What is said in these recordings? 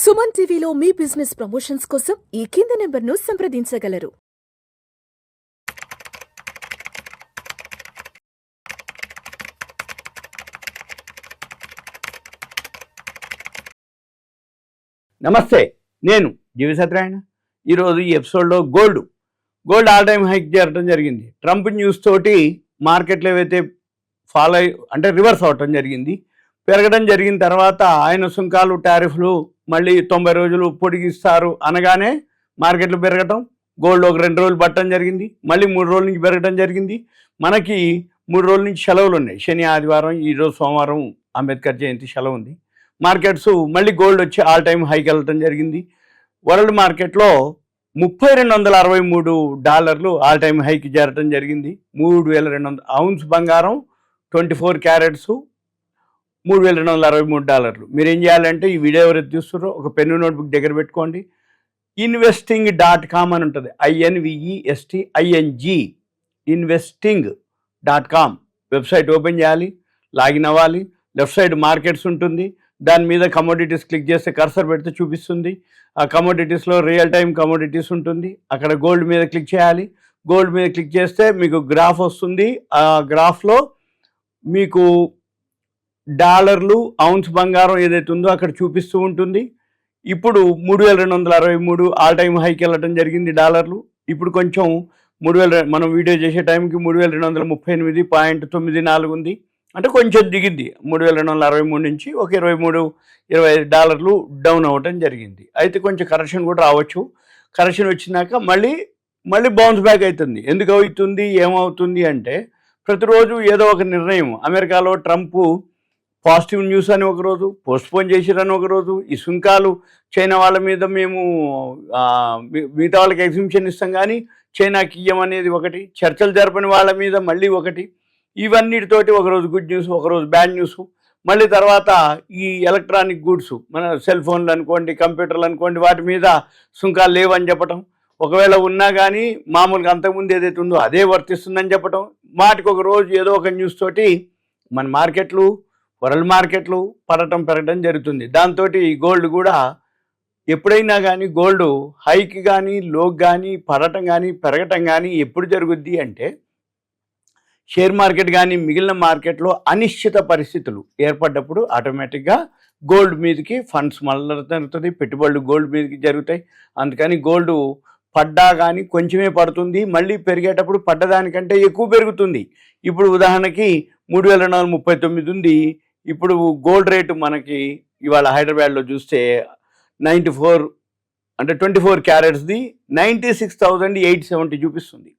సుమన్ టీవీలో మీ business promotions కోసం ఈ కింది నెంబర్ను సంప్రదించగలరు. నమస్తే, నేను జీవి సత్యనారాయణ. ఈరోజు ఈ ఎపిసోడ్లో గోల్డ్ ఆల్ టైమ్ హైక్ చేరడం జరిగింది. ట్రంప్ న్యూస్ తోటి మార్కెట్లో ఏవైతే ఫాలో అంటే రివర్స్ అవటం జరిగింది. పెరగడం జరిగిన తర్వాత ఆయన సుంకాలు టారిఫ్లు మళ్ళీ 90 రోజులు పొడిగిస్తారు అనగానే మార్కెట్లు పెరగటం, గోల్డ్ ఒక 2 రోజులు పట్టడం జరిగింది, మళ్ళీ 3 రోజుల నుంచి పెరగడం జరిగింది. మనకి 3 రోజుల నుంచి సెలవులు ఉన్నాయి, శని ఆదివారం, ఈరోజు సోమవారం అంబేద్కర్ జయంతి సెలవు ఉంది. మార్కెట్స్ మళ్ళీ గోల్డ్ వచ్చి ఆల్ టైమ్ హైకి వెళ్ళటం జరిగింది. వరల్డ్ మార్కెట్లో $3263 ఆల్ టైమ్ హైకి చేరటం జరిగింది. 3200 ఔన్స్ బంగారం 24 క్యారెట్స్ $3263. మీరు ఏం చేయాలంటే ఈ వీడియో ఎవరైతే చూస్తారో ఒక పెన్ను నోట్బుక్ దగ్గర పెట్టుకోండి. investing.com అని ఉంటుంది, INVESTING investing.com వెబ్సైట్ ఓపెన్ చేయాలి, లాగిన్ అవ్వాలి. లెఫ్ట్ సైడ్ మార్కెట్స్ ఉంటుంది, దాని మీద కమోడిటీస్ క్లిక్ చేస్తే కర్సర్ పెడితే చూపిస్తుంది. ఆ కమోడిటీస్లో రియల్ టైం కమోడిటీస్ ఉంటుంది, అక్కడ గోల్డ్ మీద క్లిక్ చేయాలి. గోల్డ్ మీద క్లిక్ చేస్తే మీకు గ్రాఫ్ వస్తుంది. ఆ గ్రాఫ్లో మీకు డాలర్లు, ఔన్స్ బంగారం ఏదైతే ఉందో అక్కడ చూపిస్తూ ఉంటుంది. ఇప్పుడు 3263 ఆల్ టైమ్ హైకి వెళ్ళటం జరిగింది డాలర్లు. ఇప్పుడు కొంచెం 3000 మనం వీడియో చేసే టైంకి 3238.94 ఉంది, అంటే కొంచెం దిగింది. 3263 నుంచి ఒక $23-25 డౌన్ అవ్వటం జరిగింది. అయితే కొంచెం కరెక్షన్ కూడా రావచ్చు. కరెక్షన్ వచ్చినాక మళ్ళీ బౌన్స్ బ్యాక్ అవుతుంది. ఎందుకు అవుతుంది, ఏమవుతుంది అంటే ప్రతిరోజు ఏదో ఒక నిర్ణయం. అమెరికాలో ట్రంప్ పాజిటివ్ న్యూస్ అని ఒకరోజు, పోస్ట్పోన్ చేసిరని ఒకరోజు, ఈ సుంకాలు చైనా వాళ్ళ మీద మేము మిగతా వాళ్ళకి ఎగ్జిబిషన్ ఇస్తాం కానీ చైనాకి ఇయ్యమనేది ఒకటి, చర్చలు జరపని వాళ్ళ మీద మళ్ళీ ఒకటి. ఇవన్నిటితోటి ఒకరోజు గుడ్ న్యూస్, ఒకరోజు బ్యాడ్ న్యూస్. మళ్ళీ తర్వాత ఈ ఎలక్ట్రానిక్ గూడ్స్, మన సెల్ ఫోన్లు అనుకోండి, కంప్యూటర్లు అనుకోండి, వాటి మీద సుంకాలు లేవని చెప్పటం. ఒకవేళ ఉన్నా కానీ మామూలుగా అంతకుముందు ఏదైతే ఉందో అదే వర్తిస్తుందని చెప్పటం. వాటికి ఒక రోజు ఏదో ఒక న్యూస్ తోటి మన మార్కెట్లు, వరల్డ్ మార్కెట్లు పెరగడం జరుగుతుంది. దాంతో గోల్డ్ కూడా ఎప్పుడైనా కానీ గోల్డ్ హైకి కానీ లోకి కానీ పెరగటం కానీ ఎప్పుడు జరుగుద్ది అంటే షేర్ మార్కెట్ కానీ మిగిలిన మార్కెట్లో అనిశ్చిత పరిస్థితులు ఏర్పడ్డప్పుడు ఆటోమేటిక్గా గోల్డ్ మీదకి ఫండ్స్ మళ్ళీ జరుగుతుంది, పెట్టుబడులు గోల్డ్ మీదకి జరుగుతాయి. అందుకని గోల్డ్ పడ్డా కానీ కొంచెమే పడుతుంది, మళ్ళీ పెరిగేటప్పుడు పడ్డదానికంటే ఎక్కువ పెరుగుతుంది. ఇప్పుడు ఉదాహరణకి 3439 ఉంది. ఇప్పుడు గోల్డ్ రేటు మనకి ఇవాళ హైదరాబాద్లో చూస్తే 94 అంటే 24 క్యారెట్స్ది 96,870 చూపిస్తుంది.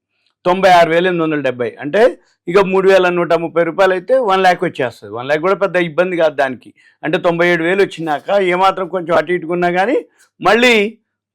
96,870 అంటే ఇక 3,130 రూపాయలు అయితే 1 lakh వచ్చేస్తుంది. 1 lakh కూడా పెద్ద ఇబ్బంది కాదు దానికి. అంటే 97,000 వచ్చినాక ఏమాత్రం కొంచెం అటు ఇటుకున్నా కానీ మళ్ళీ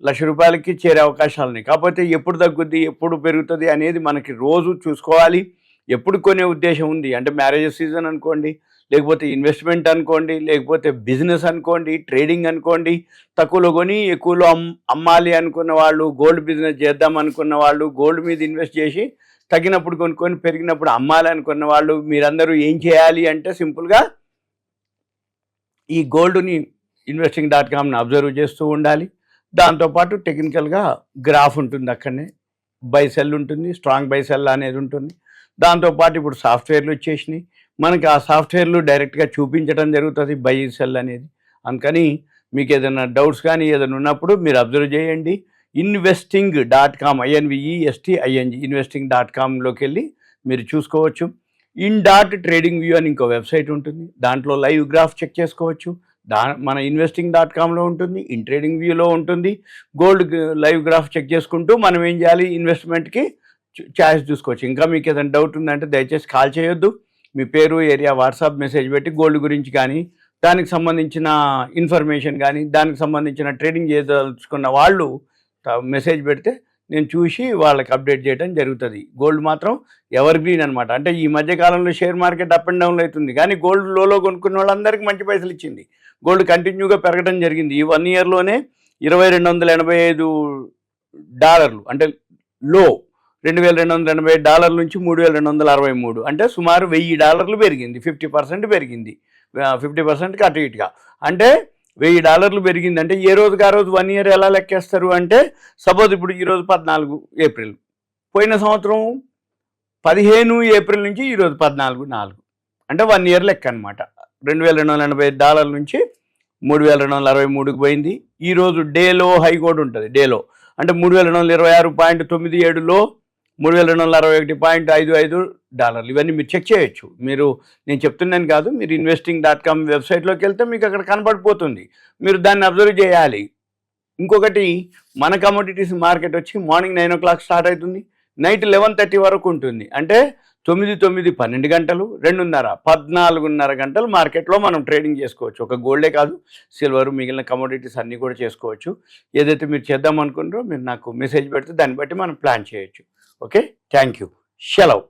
₹1,00,000 చేరే అవకాశాలు ఉన్నాయి. కాకపోతే ఎప్పుడు తగ్గుద్ది, ఎప్పుడు పెరుగుతుంది అనేది మనకి రోజు చూసుకోవాలి. ఎప్పుడు కొనే ఉద్దేశం ఉంది అంటే మ్యారేజ్ సీజన్ అనుకోండి, లేకపోతే ఇన్వెస్ట్మెంట్ అనుకోండి, లేకపోతే బిజినెస్ అనుకోండి, ట్రేడింగ్ అనుకోండి, తక్కువలో కొని ఎక్కువలో అమ్మాలి అనుకున్న వాళ్ళు, గోల్డ్ బిజినెస్ చేద్దాం అనుకున్న వాళ్ళు, గోల్డ్ మీద ఇన్వెస్ట్ చేసి తగ్గినప్పుడు కొనుక్కొని పెరిగినప్పుడు అమ్మాలి అనుకున్న వాళ్ళు, మీరందరూ ఏం చేయాలి అంటే సింపుల్గా ఈ గోల్డ్ని investing.comని అబ్జర్వ్ చేస్తూ ఉండాలి. దాంతోపాటు టెక్నికల్గా గ్రాఫ్ ఉంటుంది, అక్కడనే బై సెల్ ఉంటుంది, స్ట్రాంగ్ బై సెల్ అనేది ఉంటుంది. దాంతోపాటు ఇప్పుడు సాఫ్ట్వేర్లు వచ్చేసినాయి, మనకి ఆ సాఫ్ట్వేర్లు డైరెక్ట్గా చూపించడం జరుగుతుంది బై సెల్ అనేది. అందుకని మీకు ఏదైనా డౌట్స్ కానీ ఏదైనా ఉన్నప్పుడు మీరు అబ్జర్వ్ చేయండి. investing.com INVESTING investing.comలోకి వెళ్ళి మీరు చూసుకోవచ్చు. ట్రేడింగ్ వ్యూ అని ఇంకో వెబ్సైట్ ఉంటుంది, దాంట్లో లైవ్ గ్రాఫ్ చెక్ చేసుకోవచ్చు. మన investing.comలో ఉంటుంది, ట్రేడింగ్ వ్యూలో ఉంటుంది. గోల్డ్ లైవ్ గ్రాఫ్ చెక్ చేసుకుంటూ మనం ఏం చేయాలి, ఇన్వెస్ట్మెంట్కి చాయిస్ చూసుకోవచ్చు. ఇంకా మీకు ఏదైనా డౌట్ ఉందంటే దయచేసి కాల్ చేయొద్దు. మీ పేరు, ఏరియా, వాట్సాప్ మెసేజ్ పెట్టి గోల్డ్ గురించి కానీ, దానికి సంబంధించిన ఇన్ఫర్మేషన్ కానీ, దానికి సంబంధించిన ట్రేడింగ్ చేయదలుచుకున్న వాళ్ళు మెసేజ్ పెడితే నేను చూసి వాళ్ళకి అప్డేట్ చేయడం జరుగుతుంది. గోల్డ్ మాత్రం ఎవర్ గ్రీన్ అనమాట. అంటే ఈ మధ్యకాలంలో share market up and down అవుతుంది, కానీ గోల్డ్ లోలో కొనుక్కున్న వాళ్ళందరికీ మంచి పైసలు ఇచ్చింది. గోల్డ్ కంటిన్యూగా పెరగడం జరిగింది. ఈ 1 yearలోనే $2,285 అంటే లో $2,280 నుంచి $3,263 అంటే సుమారు $1,000 పెరిగింది. 50% పెరిగింది, 50%కి అటు ఇటుగా. అంటే $1000 పెరిగిందంటే ఏ రోజుకి ఆ రోజు 1 ఇయర్ ఎలా లెక్కేస్తారు అంటే, సపోజ్ ఇప్పుడు ఈరోజు 14 ఏప్రిల్, పోయిన సంవత్సరం 15 ఏప్రిల్ నుంచి ఈరోజు 14/4 అంటే 1 ఇయర్ లెక్క అనమాట. $2285 నుంచి 3263కి పోయింది. ఈరోజు డేలో హై కూడా ఉంటుంది. డేలో అంటే 3226.97లో 3261.55 ఇవన్నీ మీరు చెక్ చేయొచ్చు. నేను చెప్తున్నాను కాదు, మీరు investing.com వెబ్సైట్లోకి వెళ్తే మీకు అక్కడ కనపడిపోతుంది. మీరు దాన్ని అబ్జర్వ్ చేయాలి. ఇంకొకటి, మన కమోడిటీస్ మార్కెట్ వచ్చి మార్నింగ్ 9 o'clock స్టార్ట్ అవుతుంది, నైట్ 11:30 వరకు ఉంటుంది. అంటే 12 గంటలు, 14.5 గంటలు మార్కెట్లో మనం ట్రేడింగ్ చేసుకోవచ్చు. ఒక గోల్డే కాదు, సిల్వర్, మిగిలిన కమోడిటీస్ అన్నీ కూడా చేసుకోవచ్చు. ఏదైతే మీరు చేద్దాం అనుకుంటారో మీరు నాకు మెసేజ్ పెడితే దాన్ని బట్టి మనం ప్లాన్ చేయొచ్చు. Okay, thank you. సెలవు.